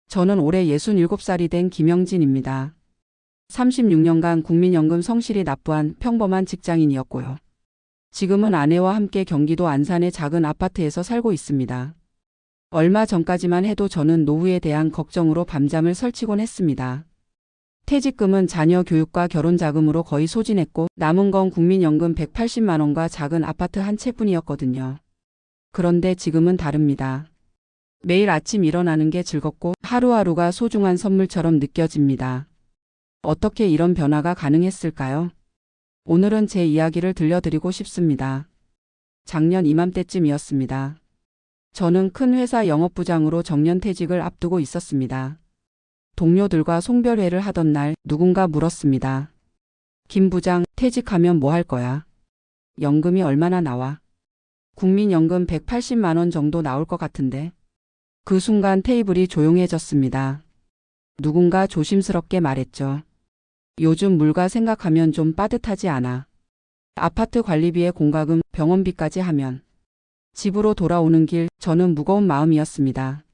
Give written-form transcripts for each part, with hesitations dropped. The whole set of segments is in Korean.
저는 올해 67살이 된 김영진입니다. 36년간 국민연금 성실히 납부한 평범한 직장인이었고요. 지금은 아내와 함께 경기도 안산의 작은 아파트에서 살고 있습니다. 얼마 전까지만 해도 저는 노후에 대한 걱정으로 밤잠을 설치곤 했습니다. 퇴직금은 자녀 교육과 결혼 자금으로 거의 소진했고 남은 건 국민연금 180만 원과 작은 아파트 한 채뿐이었거든요. 그런데 지금은 다릅니다. 매일 아침 일어나는 게 즐겁고 하루하루가 소중한 선물처럼 느껴집니다. 어떻게 이런 변화가 가능했을까요? 오늘은 제 이야기를 들려드리고 싶습니다. 작년 이맘때쯤이었습니다. 저는 큰 회사 영업부장으로 정년퇴직을 앞두고 있었습니다. 동료들과 송별회를 하던 날 누군가 물었습니다. 김 부장, 퇴직하면 뭐 할 거야? 연금이 얼마나 나와? 국민연금 180만 원 정도 나올 것 같은데. 그 순간 테이블이 조용해졌습니다. 누군가 조심스럽게 말했죠. 요즘 물가 생각하면 좀 빠듯하지 않아. 아파트 관리비에 공과금, 병원비까지 하면. 집으로 돌아오는 길 저는 무거운 마음이었습니다.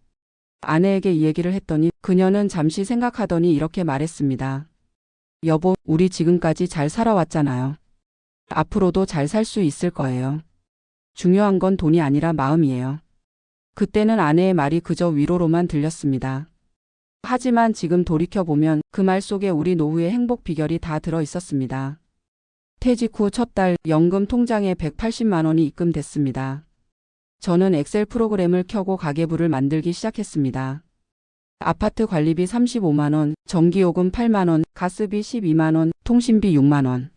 아내에게 이 얘기를 했더니 그녀는 잠시 생각하더니 이렇게 말했습니다. 여보, 우리 지금까지 잘 살아왔잖아요. 앞으로도 잘 살 수 있을 거예요. 중요한 건 돈이 아니라 마음이에요. 그때는 아내의 말이 그저 위로로만 들렸습니다. 하지만 지금 돌이켜보면 그 말 속에 우리 노후의 행복 비결이 다 들어 있었습니다. 퇴직 후 첫 달 연금 통장에 180만 원이 입금됐습니다. 저는 엑셀 프로그램을 켜고 가계부를 만들기 시작했습니다. 아파트 관리비 35만 원, 전기요금 8만 원, 가스비 12만 원, 통신비 6만 원.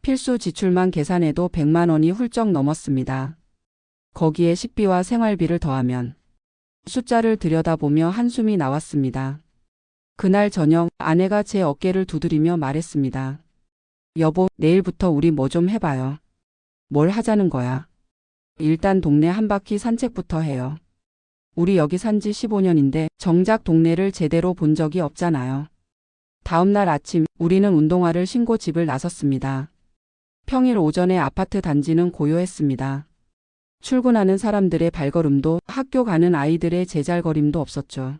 필수 지출만 계산해도 100만 원이 훌쩍 넘었습니다. 거기에 식비와 생활비를 더하면 숫자를 들여다보며 한숨이 나왔습니다. 그날 저녁 아내가 제 어깨를 두드리며 말했습니다. 여보, 내일부터 우리 뭐 좀 해봐요. 뭘 하자는 거야? 일단 동네 한 바퀴 산책부터 해요. 우리 여기 산지 15년인데 정작 동네를 제대로 본 적이 없잖아요. 다음날 아침 우리는 운동화를 신고 집을 나섰습니다. 평일 오전에 아파트 단지는 고요했습니다. 출근하는 사람들의 발걸음도 학교 가는 아이들의 제잘거림도 없었죠.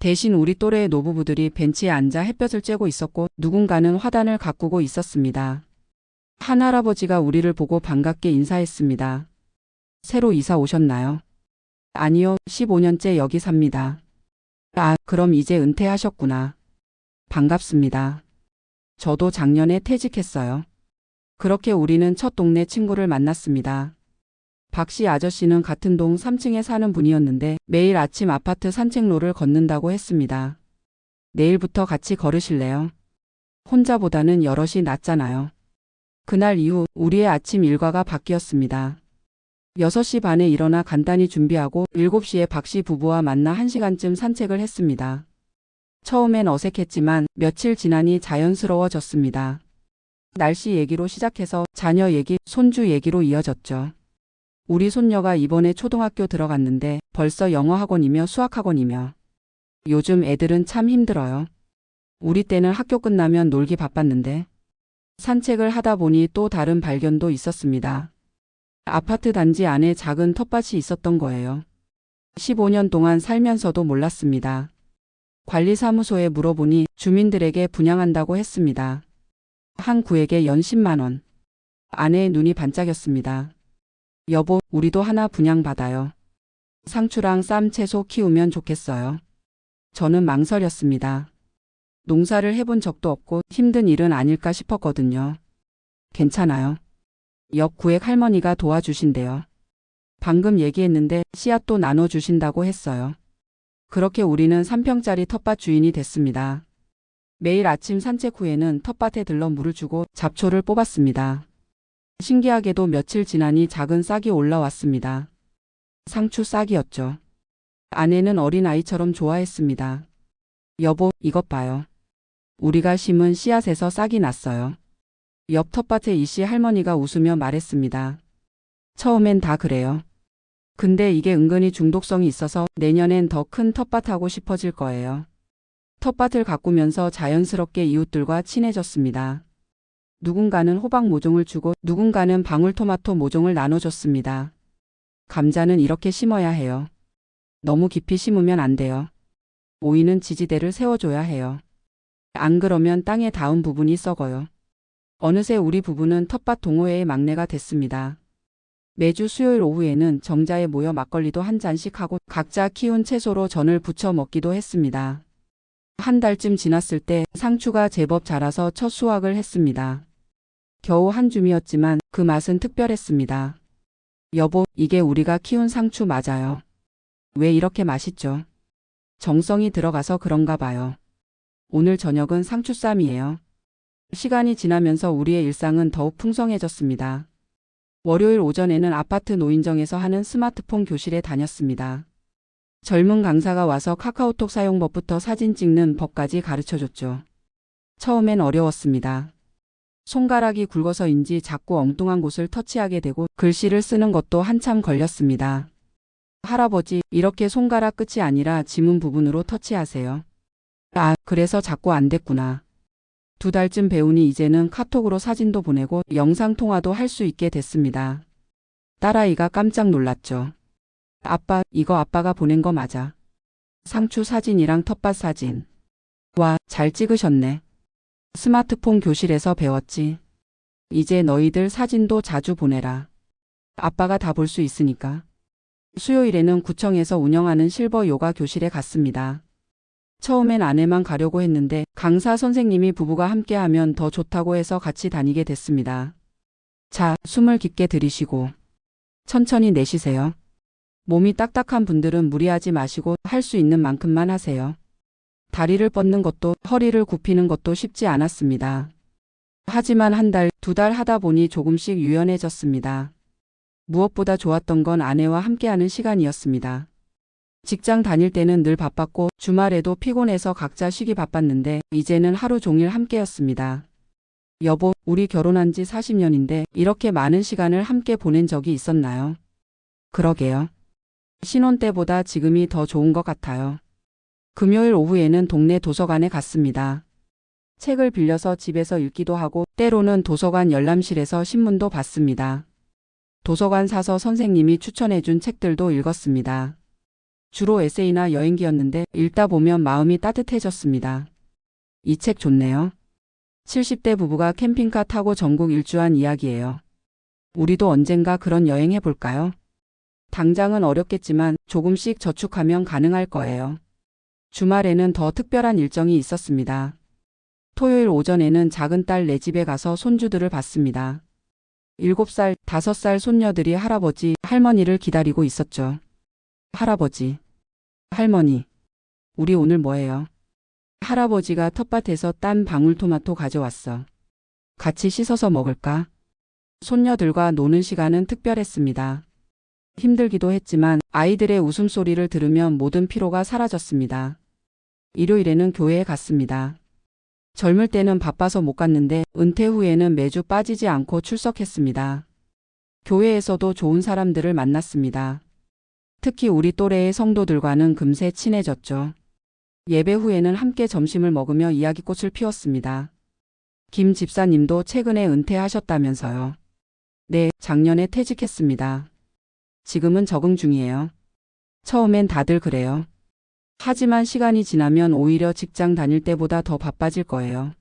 대신 우리 또래의 노부부들이 벤치에 앉아 햇볕을 쬐고 있었고 누군가는 화단을 가꾸고 있었습니다. 한 할아버지가 우리를 보고 반갑게 인사했습니다. 새로 이사 오셨나요? 아니요, 15년째 여기 삽니다. 아, 그럼 이제 은퇴하셨구나. 반갑습니다. 저도 작년에 퇴직했어요. 그렇게 우리는 첫 동네 친구를 만났습니다. 박씨 아저씨는 같은 동 3층에 사는 분이었는데 매일 아침 아파트 산책로를 걷는다고 했습니다. 내일부터 같이 걸으실래요? 혼자보다는 여럿이 낫잖아요. 그날 이후 우리의 아침 일과가 바뀌었습니다. 6시 반에 일어나 간단히 준비하고 7시에 박씨 부부와 만나 1시간쯤 산책을 했습니다. 처음엔 어색했지만 며칠 지나니 자연스러워졌습니다. 날씨 얘기로 시작해서 자녀 얘기, 손주 얘기로 이어졌죠. 우리 손녀가 이번에 초등학교 들어갔는데 벌써 영어 학원이며 수학 학원이며. 요즘 애들은 참 힘들어요. 우리 때는 학교 끝나면 놀기 바빴는데. 산책을 하다 보니 또 다른 발견도 있었습니다. 아파트 단지 안에 작은 텃밭이 있었던 거예요. 15년 동안 살면서도 몰랐습니다. 관리사무소에 물어보니 주민들에게 분양한다고 했습니다. 한 구에게 연 10만 원. 아내의 눈이 반짝였습니다. 여보, 우리도 하나 분양받아요. 상추랑 쌈 채소 키우면 좋겠어요. 저는 망설였습니다. 농사를 해본 적도 없고 힘든 일은 아닐까 싶었거든요. 괜찮아요. 옆 구획 할머니가 도와주신대요. 방금 얘기했는데 씨앗도 나눠주신다고 했어요. 그렇게 우리는 3평짜리 텃밭 주인이 됐습니다. 매일 아침 산책 후에는 텃밭에 들러 물을 주고 잡초를 뽑았습니다. 신기하게도 며칠 지나니 작은 싹이 올라왔습니다. 상추 싹이었죠. 아내는 어린아이처럼 좋아했습니다. 여보, 이것 봐요. 우리가 심은 씨앗에서 싹이 났어요. 옆 텃밭의 이씨 할머니가 웃으며 말했습니다. 처음엔 다 그래요. 근데 이게 은근히 중독성이 있어서 내년엔 더 큰 텃밭 하고 싶어질 거예요. 텃밭을 가꾸면서 자연스럽게 이웃들과 친해졌습니다. 누군가는 호박 모종을 주고 누군가는 방울토마토 모종을 나눠줬습니다. 감자는 이렇게 심어야 해요. 너무 깊이 심으면 안 돼요. 오이는 지지대를 세워줘야 해요. 안 그러면 땅에 닿은 부분이 썩어요. 어느새 우리 부부는 텃밭 동호회의 막내가 됐습니다. 매주 수요일 오후에는 정자에 모여 막걸리도 한 잔씩 하고 각자 키운 채소로 전을 부쳐 먹기도 했습니다. 한 달쯤 지났을 때 상추가 제법 자라서 첫 수확을 했습니다. 겨우 한 줌이었지만 그 맛은 특별했습니다. 여보, 이게 우리가 키운 상추 맞아요. 왜 이렇게 맛있죠? 정성이 들어가서 그런가 봐요. 오늘 저녁은 상추쌈이에요. 시간이 지나면서 우리의 일상은 더욱 풍성해졌습니다. 월요일 오전에는 아파트 노인정에서 하는 스마트폰 교실에 다녔습니다. 젊은 강사가 와서 카카오톡 사용법부터 사진 찍는 법까지 가르쳐줬죠. 처음엔 어려웠습니다. 손가락이 굵어서인지 자꾸 엉뚱한 곳을 터치하게 되고 글씨를 쓰는 것도 한참 걸렸습니다. 할아버지, 이렇게 손가락 끝이 아니라 지문 부분으로 터치하세요. 아, 그래서 자꾸 안 됐구나. 2달쯤 배우니 이제는 카톡으로 사진도 보내고 영상통화도 할 수 있게 됐습니다. 딸아이가 깜짝 놀랐죠. 아빠, 이거 아빠가 보낸 거 맞아? 상추 사진이랑 텃밭 사진. 와, 잘 찍으셨네. 스마트폰 교실에서 배웠지. 이제 너희들 사진도 자주 보내라. 아빠가 다 볼 수 있으니까. 수요일에는 구청에서 운영하는 실버 요가 교실에 갔습니다. 처음엔 아내만 가려고 했는데 강사 선생님이 부부가 함께하면 더 좋다고 해서 같이 다니게 됐습니다. 자, 숨을 깊게 들이쉬고 천천히 내쉬세요. 몸이 딱딱한 분들은 무리하지 마시고 할 수 있는 만큼만 하세요. 다리를 뻗는 것도 허리를 굽히는 것도 쉽지 않았습니다. 하지만 1달, 2달 하다 보니 조금씩 유연해졌습니다. 무엇보다 좋았던 건 아내와 함께하는 시간이었습니다. 직장 다닐 때는 늘 바빴고 주말에도 피곤해서 각자 쉬기 바빴는데 이제는 하루 종일 함께였습니다. 여보, 우리 결혼한 지 40년인데 이렇게 많은 시간을 함께 보낸 적이 있었나요? 그러게요. 신혼 때보다 지금이 더 좋은 것 같아요. 금요일 오후에는 동네 도서관에 갔습니다. 책을 빌려서 집에서 읽기도 하고 때로는 도서관 열람실에서 신문도 봤습니다. 도서관 사서 선생님이 추천해준 책들도 읽었습니다. 주로 에세이나 여행기였는데 읽다 보면 마음이 따뜻해졌습니다. 이 책 좋네요. 70대 부부가 캠핑카 타고 전국 일주한 이야기예요. 우리도 언젠가 그런 여행 해볼까요? 당장은 어렵겠지만 조금씩 저축하면 가능할 거예요. 주말에는 더 특별한 일정이 있었습니다. 토요일 오전에는 작은 딸 네 집에 가서 손주들을 봤습니다. 7살, 5살 손녀들이 할아버지, 할머니를 기다리고 있었죠. 할아버지, 할머니, 우리 오늘 뭐해요? 할아버지가 텃밭에서 딴 방울토마토 가져왔어. 같이 씻어서 먹을까? 손녀들과 노는 시간은 특별했습니다. 힘들기도 했지만 아이들의 웃음소리를 들으면 모든 피로가 사라졌습니다. 일요일에는 교회에 갔습니다. 젊을 때는 바빠서 못 갔는데 은퇴 후에는 매주 빠지지 않고 출석했습니다. 교회에서도 좋은 사람들을 만났습니다. 특히 우리 또래의 성도들과는 금세 친해졌죠. 예배 후에는 함께 점심을 먹으며 이야기꽃을 피웠습니다. 김 집사님도 최근에 은퇴하셨다면서요. 네, 작년에 퇴직했습니다. 지금은 적응 중이에요. 처음엔 다들 그래요. 하지만 시간이 지나면 오히려 직장 다닐 때보다 더 바빠질 거예요.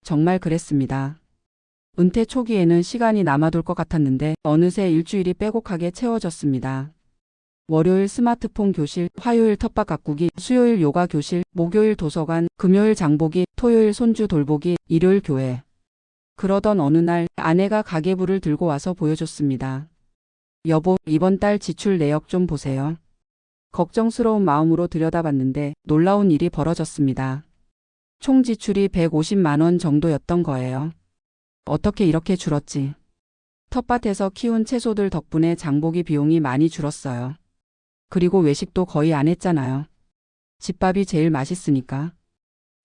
정말 그랬습니다. 은퇴 초기에는 시간이 남아돌 것 같았는데 어느새 일주일이 빼곡하게 채워졌습니다. 월요일 스마트폰 교실, 화요일 텃밭 가꾸기, 수요일 요가 교실, 목요일 도서관, 금요일 장보기, 토요일 손주 돌보기, 일요일 교회. 그러던 어느 날 아내가 가계부를 들고 와서 보여줬습니다. 여보, 이번 달 지출 내역 좀 보세요. 걱정스러운 마음으로 들여다봤는데 놀라운 일이 벌어졌습니다. 총 지출이 150만 원 정도였던 거예요. 어떻게 이렇게 줄었지? 텃밭에서 키운 채소들 덕분에 장보기 비용이 많이 줄었어요. 그리고 외식도 거의 안 했잖아요. 집밥이 제일 맛있으니까.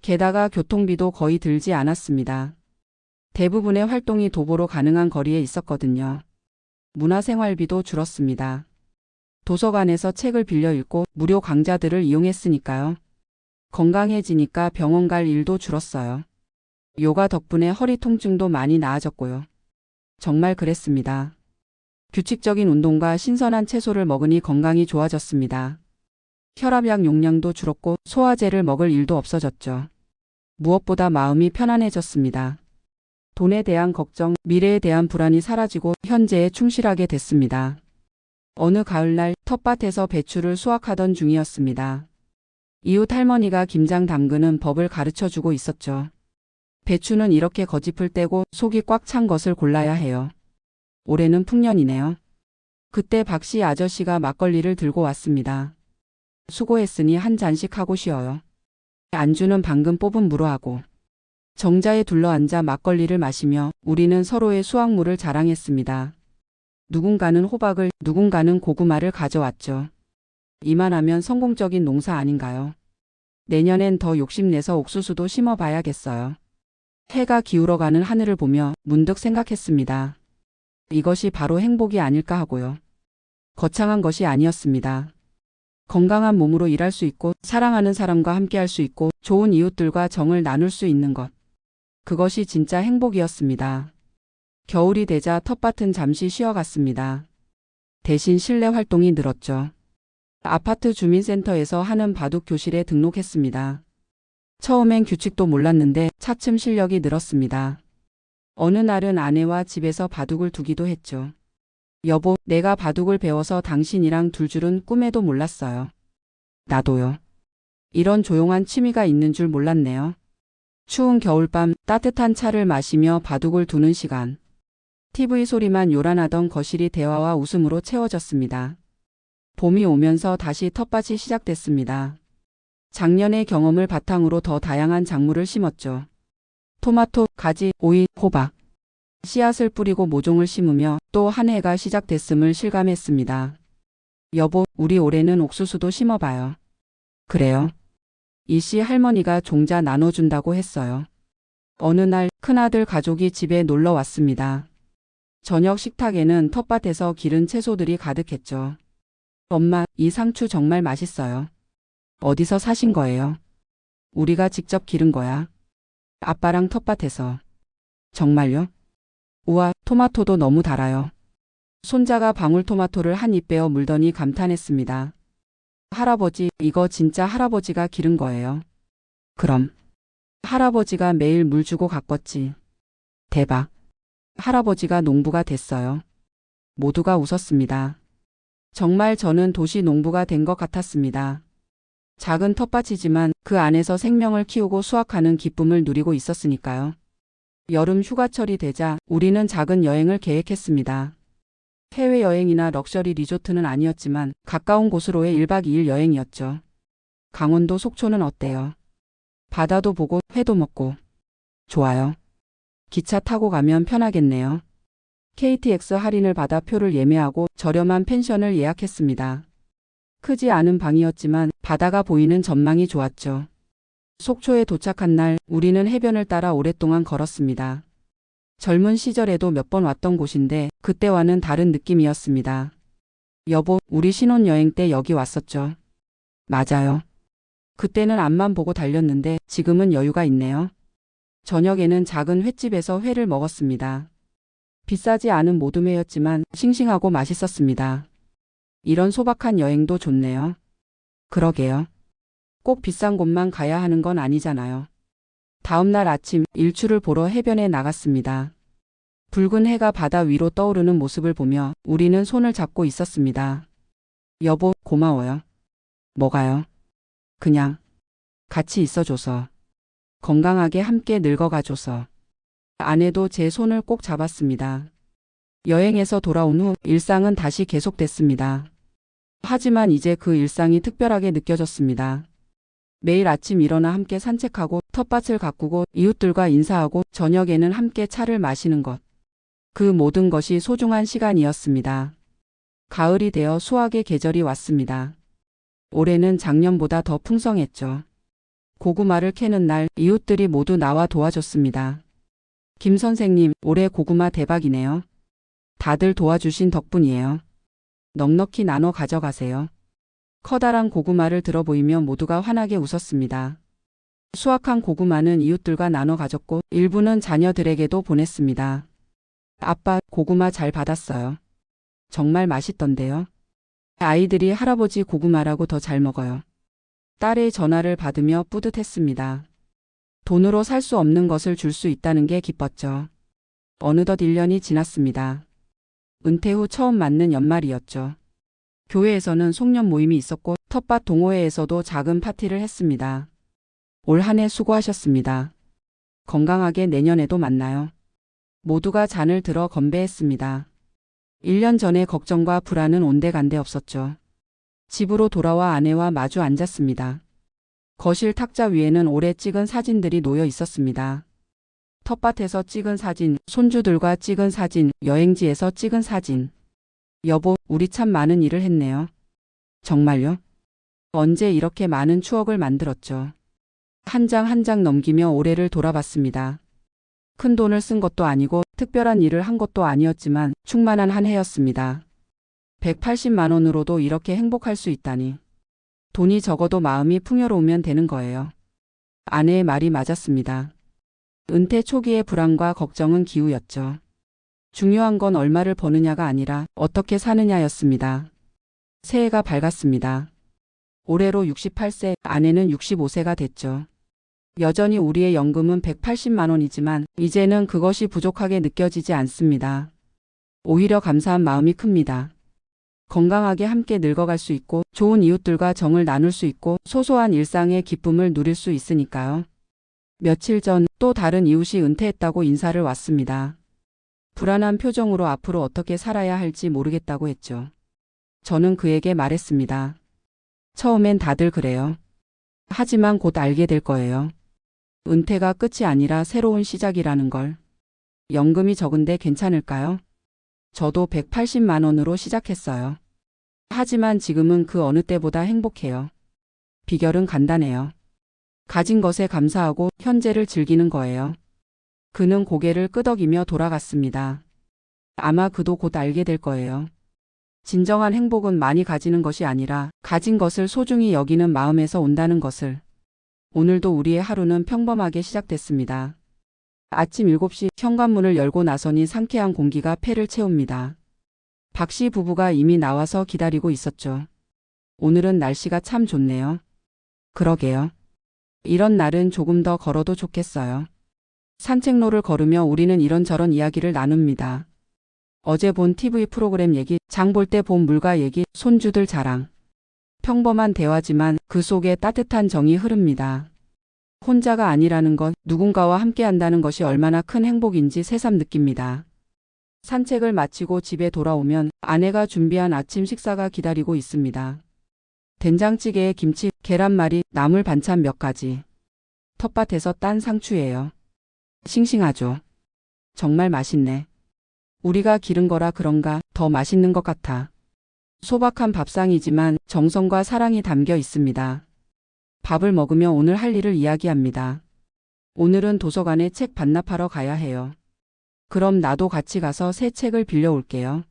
게다가 교통비도 거의 들지 않았습니다. 대부분의 활동이 도보로 가능한 거리에 있었거든요. 문화생활비도 줄었습니다. 도서관에서 책을 빌려 읽고 무료 강좌들을 이용했으니까요. 건강해지니까 병원 갈 일도 줄었어요. 요가 덕분에 허리 통증도 많이 나아졌고요. 정말 그랬습니다. 규칙적인 운동과 신선한 채소를 먹으니 건강이 좋아졌습니다. 혈압약 용량도 줄었고 소화제를 먹을 일도 없어졌죠. 무엇보다 마음이 편안해졌습니다. 돈에 대한 걱정, 미래에 대한 불안이 사라지고 현재에 충실하게 됐습니다. 어느 가을날 텃밭에서 배추를 수확하던 중이었습니다. 이웃 할머니가 김장 담그는 법을 가르쳐주고 있었죠. 배추는 이렇게 거짚을 떼고 속이 꽉 찬 것을 골라야 해요. 올해는 풍년이네요. 그때 박씨 아저씨가 막걸리를 들고 왔습니다. 수고했으니 한 잔씩 하고 쉬어요. 안주는 방금 뽑은 무로 하고. 정자에 둘러앉아 막걸리를 마시며 우리는 서로의 수확물을 자랑했습니다. 누군가는 호박을, 누군가는 고구마를 가져왔죠. 이만하면 성공적인 농사 아닌가요? 내년엔 더 욕심내서 옥수수도 심어봐야겠어요. 해가 기울어가는 하늘을 보며 문득 생각했습니다. 이것이 바로 행복이 아닐까 하고요. 거창한 것이 아니었습니다. 건강한 몸으로 일할 수 있고 사랑하는 사람과 함께할 수 있고 좋은 이웃들과 정을 나눌 수 있는 것. 그것이 진짜 행복이었습니다. 겨울이 되자 텃밭은 잠시 쉬어갔습니다. 대신 실내 활동이 늘었죠. 아파트 주민센터에서 하는 바둑 교실에 등록했습니다. 처음엔 규칙도 몰랐는데 차츰 실력이 늘었습니다. 어느 날은 아내와 집에서 바둑을 두기도 했죠. 여보, 내가 바둑을 배워서 당신이랑 둘 줄은 꿈에도 몰랐어요. 나도요. 이런 조용한 취미가 있는 줄 몰랐네요. 추운 겨울밤 따뜻한 차를 마시며 바둑을 두는 시간. TV 소리만 요란하던 거실이 대화와 웃음으로 채워졌습니다. 봄이 오면서 다시 텃밭이 시작됐습니다. 작년의 경험을 바탕으로 더 다양한 작물을 심었죠. 토마토, 가지, 오이, 호박. 씨앗을 뿌리고 모종을 심으며 또 한 해가 시작됐음을 실감했습니다. 여보, 우리 올해는 옥수수도 심어봐요. 그래요. 이씨 할머니가 종자 나눠준다고 했어요. 어느 날 큰아들 가족이 집에 놀러 왔습니다. 저녁 식탁에는 텃밭에서 기른 채소들이 가득했죠. 엄마, 이 상추 정말 맛있어요. 어디서 사신 거예요? 우리가 직접 기른 거야. 아빠랑 텃밭에서. 정말요? 우와, 토마토도 너무 달아요. 손자가 방울토마토를 한 입 베어 물더니 감탄했습니다. 할아버지, 이거 진짜 할아버지가 기른 거예요. 그럼. 할아버지가 매일 물 주고 가꿨지. 대박. 할아버지가 농부가 됐어요. 모두가 웃었습니다. 정말 저는 도시 농부가 된 것 같았습니다. 작은 텃밭이지만 그 안에서 생명을 키우고 수확하는 기쁨을 누리고 있었으니까요. 여름 휴가철이 되자 우리는 작은 여행을 계획했습니다. 해외여행이나 럭셔리 리조트는 아니었지만 가까운 곳으로의 1박 2일 여행이었죠. 강원도 속초는 어때요? 바다도 보고 회도 먹고. 좋아요. 기차 타고 가면 편하겠네요. KTX 할인을 받아 표를 예매하고 저렴한 펜션을 예약했습니다. 크지 않은 방이었지만 바다가 보이는 전망이 좋았죠. 속초에 도착한 날 우리는 해변을 따라 오랫동안 걸었습니다. 젊은 시절에도 몇 번 왔던 곳인데 그때와는 다른 느낌이었습니다. 여보, 우리 신혼여행 때 여기 왔었죠? 맞아요. 그때는 앞만 보고 달렸는데 지금은 여유가 있네요. 저녁에는 작은 횟집에서 회를 먹었습니다. 비싸지 않은 모둠회였지만 싱싱하고 맛있었습니다. 이런 소박한 여행도 좋네요. 그러게요. 꼭 비싼 곳만 가야 하는 건 아니잖아요. 다음 날 아침 일출을 보러 해변에 나갔습니다. 붉은 해가 바다 위로 떠오르는 모습을 보며 우리는 손을 잡고 있었습니다. 여보, 고마워요. 뭐가요? 그냥 같이 있어줘서. 건강하게 함께 늙어가줘서. 아내도 제 손을 꼭 잡았습니다. 여행에서 돌아온 후 일상은 다시 계속됐습니다. 하지만 이제 그 일상이 특별하게 느껴졌습니다. 매일 아침 일어나 함께 산책하고 텃밭을 가꾸고 이웃들과 인사하고 저녁에는 함께 차를 마시는 것. 그 모든 것이 소중한 시간이었습니다. 가을이 되어 수확의 계절이 왔습니다. 올해는 작년보다 더 풍성했죠. 고구마를 캐는 날 이웃들이 모두 나와 도와줬습니다. 김 선생님, 올해 고구마 대박이네요. 다들 도와주신 덕분이에요. 넉넉히 나눠 가져가세요. 커다란 고구마를 들어 보이며 모두가 환하게 웃었습니다. 수확한 고구마는 이웃들과 나눠 가졌고 일부는 자녀들에게도 보냈습니다. 아빠, 고구마 잘 받았어요. 정말 맛있던데요. 아이들이 할아버지 고구마라고 더 잘 먹어요. 딸의 전화를 받으며 뿌듯했습니다. 돈으로 살 수 없는 것을 줄 수 있다는 게 기뻤죠. 어느덧 1년이 지났습니다. 은퇴 후 처음 맞는 연말이었죠. 교회에서는 송년 모임이 있었고 텃밭 동호회에서도 작은 파티를 했습니다. 올 한 해 수고하셨습니다. 건강하게 내년에도 만나요. 모두가 잔을 들어 건배했습니다. 1년 전에 걱정과 불안은 온데간데 없었죠. 집으로 돌아와 아내와 마주 앉았습니다. 거실 탁자 위에는 오래 찍은 사진들이 놓여 있었습니다. 텃밭에서 찍은 사진, 손주들과 찍은 사진, 여행지에서 찍은 사진. 여보, 우리 참 많은 일을 했네요. 정말요? 언제 이렇게 많은 추억을 만들었죠. 한 장 한 장 넘기며 올해를 돌아봤습니다. 큰 돈을 쓴 것도 아니고 특별한 일을 한 것도 아니었지만 충만한 한 해였습니다. 180만 원으로도 이렇게 행복할 수 있다니. 돈이 적어도 마음이 풍요로우면 되는 거예요. 아내의 말이 맞았습니다. 은퇴 초기의 불안과 걱정은 기우였죠. 중요한 건 얼마를 버느냐가 아니라 어떻게 사느냐였습니다. 새해가 밝았습니다. 올해로 68세, 아내는 65세가 됐죠. 여전히 우리의 연금은 180만 원이지만 이제는 그것이 부족하게 느껴지지 않습니다. 오히려 감사한 마음이 큽니다. 건강하게 함께 늙어갈 수 있고 좋은 이웃들과 정을 나눌 수 있고 소소한 일상의 기쁨을 누릴 수 있으니까요. 며칠 전 또 다른 이웃이 은퇴했다고 인사를 왔습니다. 불안한 표정으로 앞으로 어떻게 살아야 할지 모르겠다고 했죠. 저는 그에게 말했습니다. 처음엔 다들 그래요. 하지만 곧 알게 될 거예요. 은퇴가 끝이 아니라 새로운 시작이라는 걸. 연금이 적은데 괜찮을까요? 저도 180만 원으로 시작했어요. 하지만 지금은 그 어느 때보다 행복해요. 비결은 간단해요. 가진 것에 감사하고 현재를 즐기는 거예요. 그는 고개를 끄덕이며 돌아갔습니다. 아마 그도 곧 알게 될 거예요. 진정한 행복은 많이 가지는 것이 아니라 가진 것을 소중히 여기는 마음에서 온다는 것을. 오늘도 우리의 하루는 평범하게 시작됐습니다. 아침 7시 현관문을 열고 나서니 상쾌한 공기가 폐를 채웁니다. 박 씨 부부가 이미 나와서 기다리고 있었죠. 오늘은 날씨가 참 좋네요. 그러게요. 이런 날은 조금 더 걸어도 좋겠어요. 산책로를 걸으며 우리는 이런저런 이야기를 나눕니다. 어제 본 TV 프로그램 얘기, 장 볼 때 본 물가 얘기, 손주들 자랑. 평범한 대화지만 그 속에 따뜻한 정이 흐릅니다. 혼자가 아니라는 것, 누군가와 함께 한다는 것이 얼마나 큰 행복인지 새삼 느낍니다. 산책을 마치고 집에 돌아오면 아내가 준비한 아침 식사가 기다리고 있습니다. 된장찌개에 김치, 계란말이, 나물 반찬 몇 가지. 텃밭에서 딴 상추예요. 싱싱하죠. 정말 맛있네. 우리가 기른 거라 그런가 더 맛있는 것 같아. 소박한 밥상이지만 정성과 사랑이 담겨 있습니다. 밥을 먹으며 오늘 할 일을 이야기합니다. 오늘은 도서관에 책 반납하러 가야 해요. 그럼 나도 같이 가서 새 책을 빌려올게요.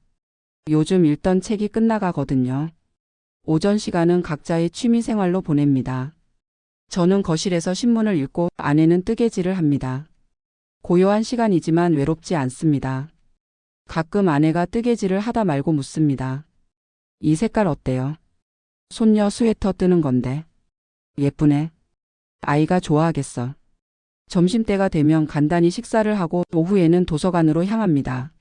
요즘 읽던 책이 끝나가거든요. 오전 시간은 각자의 취미 생활로 보냅니다. 저는 거실에서 신문을 읽고 아내는 뜨개질을 합니다. 고요한 시간이지만 외롭지 않습니다. 가끔 아내가 뜨개질을 하다 말고 묻습니다. 이 색깔 어때요? 손녀 스웨터 뜨는 건데. 예쁘네. 아이가 좋아하겠어. 점심때가 되면 간단히 식사를 하고 오후에는 도서관으로 향합니다.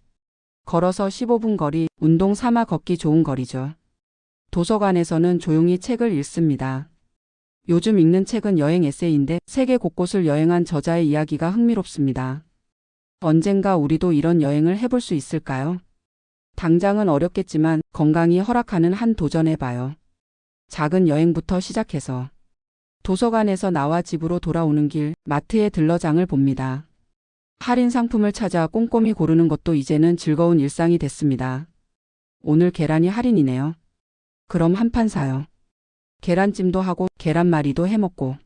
걸어서 15분 거리, 운동 삼아 걷기 좋은 거리죠. 도서관에서는 조용히 책을 읽습니다. 요즘 읽는 책은 여행 에세이인데 세계 곳곳을 여행한 저자의 이야기가 흥미롭습니다. 언젠가 우리도 이런 여행을 해볼 수 있을까요? 당장은 어렵겠지만 건강이 허락하는 한 도전해봐요. 작은 여행부터 시작해서. 도서관에서 나와 집으로 돌아오는 길, 마트에 들러 장을 봅니다. 할인 상품을 찾아 꼼꼼히 고르는 것도 이제는 즐거운 일상이 됐습니다. 오늘 계란이 할인이네요. 그럼 한 판 사요. 계란찜도 하고 계란말이도 해먹고.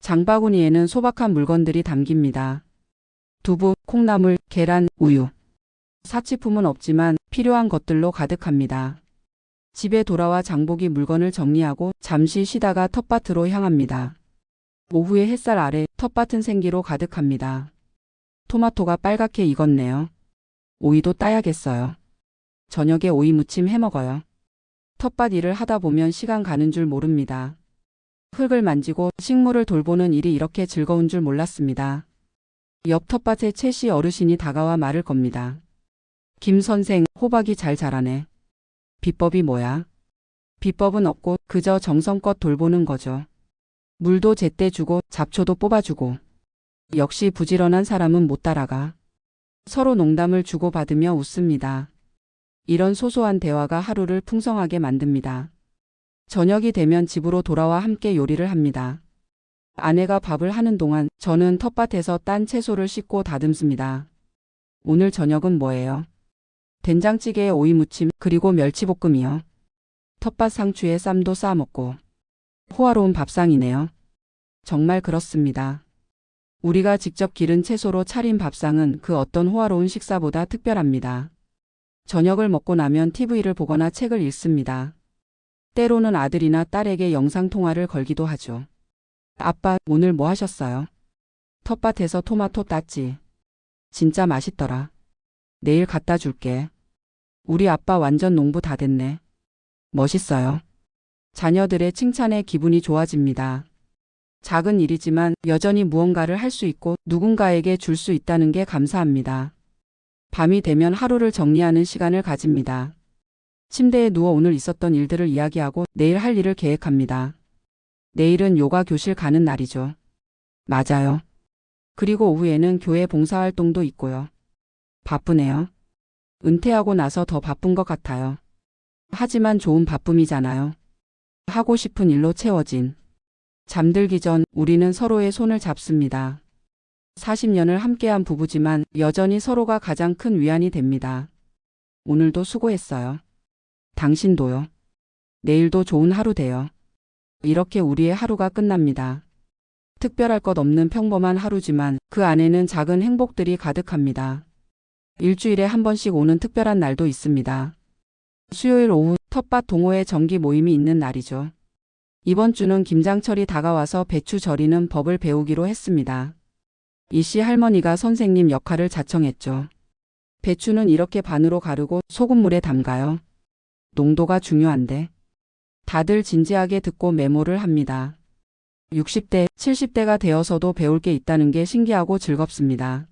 장바구니에는 소박한 물건들이 담깁니다. 두부, 콩나물, 계란, 우유. 사치품은 없지만 필요한 것들로 가득합니다. 집에 돌아와 장보기 물건을 정리하고 잠시 쉬다가 텃밭으로 향합니다. 오후의 햇살 아래 텃밭은 생기로 가득합니다. 토마토가 빨갛게 익었네요. 오이도 따야겠어요. 저녁에 오이 무침 해먹어요. 텃밭 일을 하다 보면 시간 가는 줄 모릅니다. 흙을 만지고 식물을 돌보는 일이 이렇게 즐거운 줄 몰랐습니다. 옆 텃밭에 채씨 어르신이 다가와 말을 겁니다. 김 선생, 호박이 잘 자라네. 비법이 뭐야? 비법은 없고 그저 정성껏 돌보는 거죠. 물도 제때 주고 잡초도 뽑아주고. 역시 부지런한 사람은 못 따라가. 서로 농담을 주고받으며 웃습니다. 이런 소소한 대화가 하루를 풍성하게 만듭니다. 저녁이 되면 집으로 돌아와 함께 요리를 합니다. 아내가 밥을 하는 동안 저는 텃밭에서 딴 채소를 씻고 다듬습니다. 오늘 저녁은 뭐예요? 된장찌개에 오이무침 그리고 멸치볶음이요. 텃밭 상추에 쌈도 싸 먹고. 호화로운 밥상이네요. 정말 그렇습니다. 우리가 직접 기른 채소로 차린 밥상은 그 어떤 호화로운 식사보다 특별합니다. 저녁을 먹고 나면 TV를 보거나 책을 읽습니다. 때로는 아들이나 딸에게 영상통화를 걸기도 하죠. 아빠, 오늘 뭐 하셨어요? 텃밭에서 토마토 땄지. 진짜 맛있더라. 내일 갖다 줄게. 우리 아빠 완전 농부 다 됐네. 멋있어요. 자녀들의 칭찬에 기분이 좋아집니다. 작은 일이지만 여전히 무언가를 할 수 있고 누군가에게 줄 수 있다는 게 감사합니다. 밤이 되면 하루를 정리하는 시간을 가집니다. 침대에 누워 오늘 있었던 일들을 이야기하고 내일 할 일을 계획합니다. 내일은 요가 교실 가는 날이죠. 맞아요. 그리고 오후에는 교회 봉사활동도 있고요. 바쁘네요. 은퇴하고 나서 더 바쁜 것 같아요. 하지만 좋은 바쁨이잖아요. 하고 싶은 일로 채워진. 잠들기 전 우리는 서로의 손을 잡습니다. 40년을 함께한 부부지만 여전히 서로가 가장 큰 위안이 됩니다. 오늘도 수고했어요. 당신도요. 내일도 좋은 하루 되요. 이렇게 우리의 하루가 끝납니다. 특별할 것 없는 평범한 하루지만 그 안에는 작은 행복들이 가득합니다. 일주일에 한 번씩 오는 특별한 날도 있습니다. 수요일 오후 텃밭 동호회 정기 모임이 있는 날이죠. 이번 주는 김장철이 다가와서 배추 절이는 법을 배우기로 했습니다. 이씨 할머니가 선생님 역할을 자청했죠. 배추는 이렇게 반으로 가르고 소금물에 담가요. 농도가 중요한데. 다들 진지하게 듣고 메모를 합니다. 60대, 70대가 되어서도 배울 게 있다는 게 신기하고 즐겁습니다.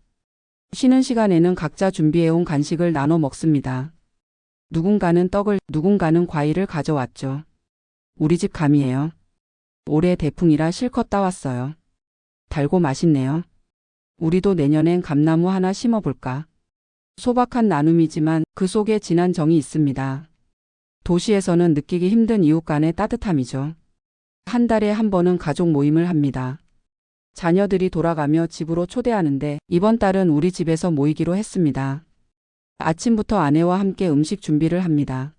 쉬는 시간에는 각자 준비해온 간식을 나눠 먹습니다. 누군가는 떡을, 누군가는 과일을 가져왔죠. 우리 집 감이에요. 올해 대풍이라 실컷 따왔어요. 달고 맛있네요. 우리도 내년엔 감나무 하나 심어볼까? 소박한 나눔이지만 그 속에 진한 정이 있습니다. 도시에서는 느끼기 힘든 이웃 간의 따뜻함이죠. 한 달에 한 번은 가족 모임을 합니다. 자녀들이 돌아가며 집으로 초대하는데 이번 달은 우리 집에서 모이기로 했습니다. 아침부터 아내와 함께 음식 준비를 합니다.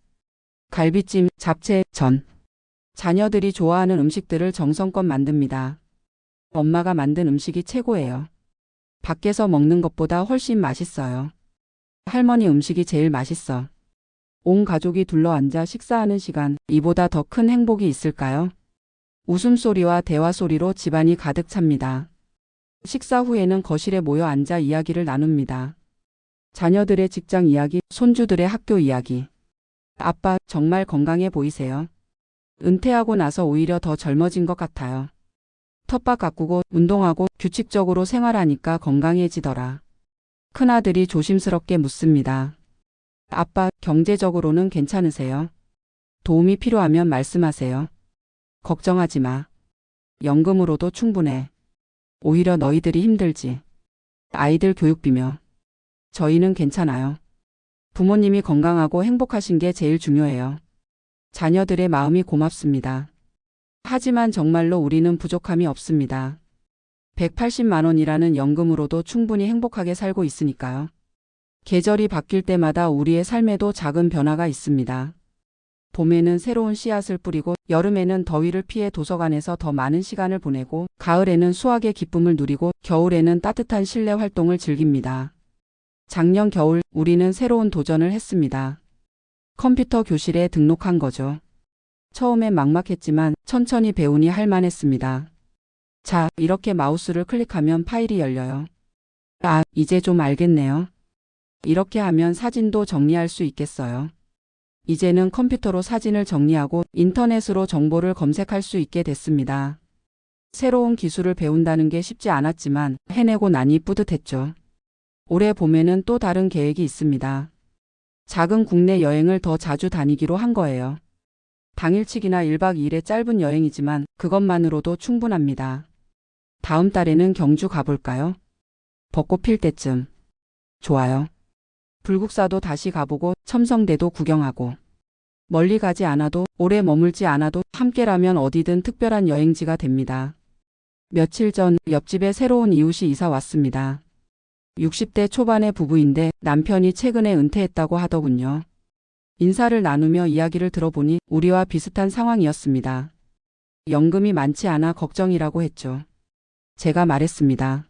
갈비찜, 잡채, 전. 자녀들이 좋아하는 음식들을 정성껏 만듭니다. 엄마가 만든 음식이 최고예요. 밖에서 먹는 것보다 훨씬 맛있어요. 할머니 음식이 제일 맛있어. 온 가족이 둘러앉아 식사하는 시간, 이보다 더 큰 행복이 있을까요? 웃음소리와 대화소리로 집안이 가득 찹니다. 식사 후에는 거실에 모여 앉아 이야기를 나눕니다. 자녀들의 직장 이야기, 손주들의 학교 이야기. 아빠, 정말 건강해 보이세요. 은퇴하고 나서 오히려 더 젊어진 것 같아요. 텃밭 가꾸고 운동하고 규칙적으로 생활하니까 건강해지더라. 큰아들이 조심스럽게 묻습니다. 아빠, 경제적으로는 괜찮으세요? 도움이 필요하면 말씀하세요. 걱정하지 마. 연금으로도 충분해. 오히려 너희들이 힘들지. 아이들 교육비며. 저희는 괜찮아요. 부모님이 건강하고 행복하신 게 제일 중요해요. 자녀들의 마음이 고맙습니다. 하지만 정말로 우리는 부족함이 없습니다. 180만 원이라는 연금으로도 충분히 행복하게 살고 있으니까요. 계절이 바뀔 때마다 우리의 삶에도 작은 변화가 있습니다. 봄에는 새로운 씨앗을 뿌리고 여름에는 더위를 피해 도서관에서 더 많은 시간을 보내고 가을에는 수학의 기쁨을 누리고 겨울에는 따뜻한 실내 활동을 즐깁니다. 작년 겨울 우리는 새로운 도전을 했습니다. 컴퓨터 교실에 등록한 거죠. 처음엔 막막했지만 천천히 배우니 할만했습니다. 자, 이렇게 마우스를 클릭하면 파일이 열려요. 아, 이제 좀 알겠네요. 이렇게 하면 사진도 정리할 수 있겠어요. 이제는 컴퓨터로 사진을 정리하고 인터넷으로 정보를 검색할 수 있게 됐습니다. 새로운 기술을 배운다는 게 쉽지 않았지만 해내고 나니 뿌듯했죠. 올해 봄에는 또 다른 계획이 있습니다. 작은 국내 여행을 더 자주 다니기로 한 거예요. 당일치기나 1박 2일의 짧은 여행이지만 그것만으로도 충분합니다. 다음 달에는 경주 가볼까요? 벚꽃 필 때쯤. 좋아요. 불국사도 다시 가보고 첨성대도 구경하고. 멀리 가지 않아도 오래 머물지 않아도 함께라면 어디든 특별한 여행지가 됩니다. 며칠 전 옆집에 새로운 이웃이 이사 왔습니다. 60대 초반의 부부인데 남편이 최근에 은퇴했다고 하더군요. 인사를 나누며 이야기를 들어보니 우리와 비슷한 상황이었습니다. 연금이 많지 않아 걱정이라고 했죠. 제가 말했습니다.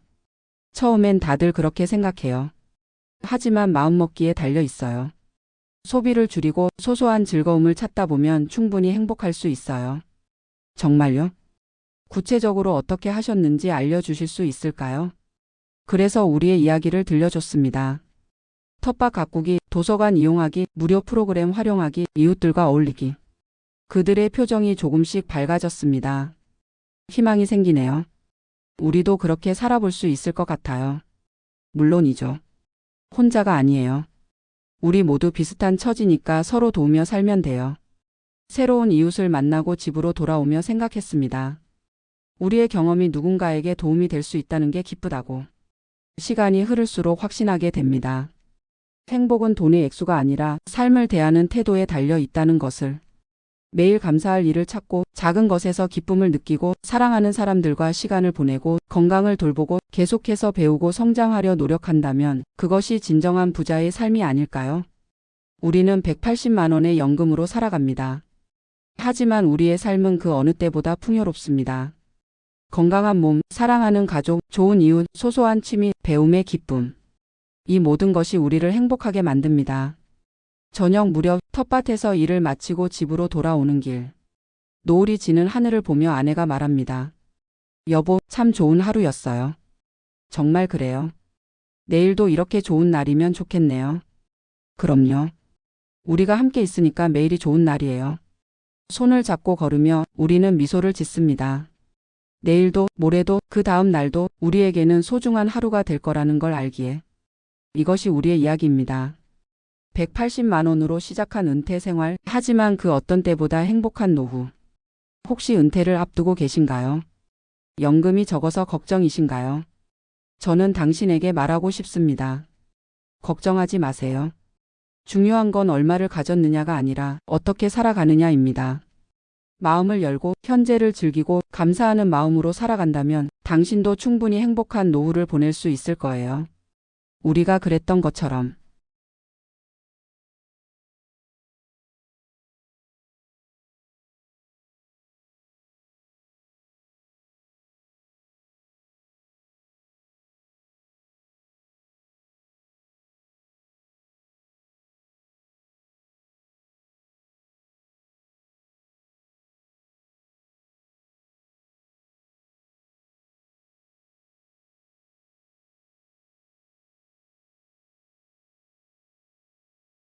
처음엔 다들 그렇게 생각해요. 하지만 마음먹기에 달려 있어요. 소비를 줄이고 소소한 즐거움을 찾다 보면 충분히 행복할 수 있어요. 정말요? 구체적으로 어떻게 하셨는지 알려주실 수 있을까요? 그래서 우리의 이야기를 들려줬습니다. 텃밭 가꾸기, 도서관 이용하기, 무료 프로그램 활용하기, 이웃들과 어울리기. 그들의 표정이 조금씩 밝아졌습니다. 희망이 생기네요. 우리도 그렇게 살아볼 수 있을 것 같아요. 물론이죠. 혼자가 아니에요. 우리 모두 비슷한 처지니까 서로 도우며 살면 돼요. 새로운 이웃을 만나고 집으로 돌아오며 생각했습니다. 우리의 경험이 누군가에게 도움이 될 수 있다는 게 기쁘다고. 시간이 흐를수록 확신하게 됩니다. 행복은 돈의 액수가 아니라 삶을 대하는 태도에 달려 있다는 것을. 매일 감사할 일을 찾고 작은 것에서 기쁨을 느끼고 사랑하는 사람들과 시간을 보내고 건강을 돌보고 계속해서 배우고 성장하려 노력한다면 그것이 진정한 부자의 삶이 아닐까요? 우리는 180만 원의 연금으로 살아갑니다. 하지만 우리의 삶은 그 어느 때보다 풍요롭습니다. 건강한 몸, 사랑하는 가족, 좋은 이웃, 소소한 취미, 배움의 기쁨. 이 모든 것이 우리를 행복하게 만듭니다. 저녁 무렵 텃밭에서 일을 마치고 집으로 돌아오는 길. 노을이 지는 하늘을 보며 아내가 말합니다. 여보, 참 좋은 하루였어요. 정말 그래요. 내일도 이렇게 좋은 날이면 좋겠네요. 그럼요. 우리가 함께 있으니까 매일이 좋은 날이에요. 손을 잡고 걸으며 우리는 미소를 짓습니다. 내일도, 모레도, 그 다음 날도 우리에게는 소중한 하루가 될 거라는 걸 알기에. 이것이 우리의 이야기입니다. 180만 원으로 시작한 은퇴 생활, 하지만 그 어떤 때보다 행복한 노후. 혹시 은퇴를 앞두고 계신가요? 연금이 적어서 걱정이신가요? 저는 당신에게 말하고 싶습니다. 걱정하지 마세요. 중요한 건 얼마를 가졌느냐가 아니라 어떻게 살아가느냐입니다. 마음을 열고 현재를 즐기고 감사하는 마음으로 살아간다면 당신도 충분히 행복한 노후를 보낼 수 있을 거예요. 우리가 그랬던 것처럼.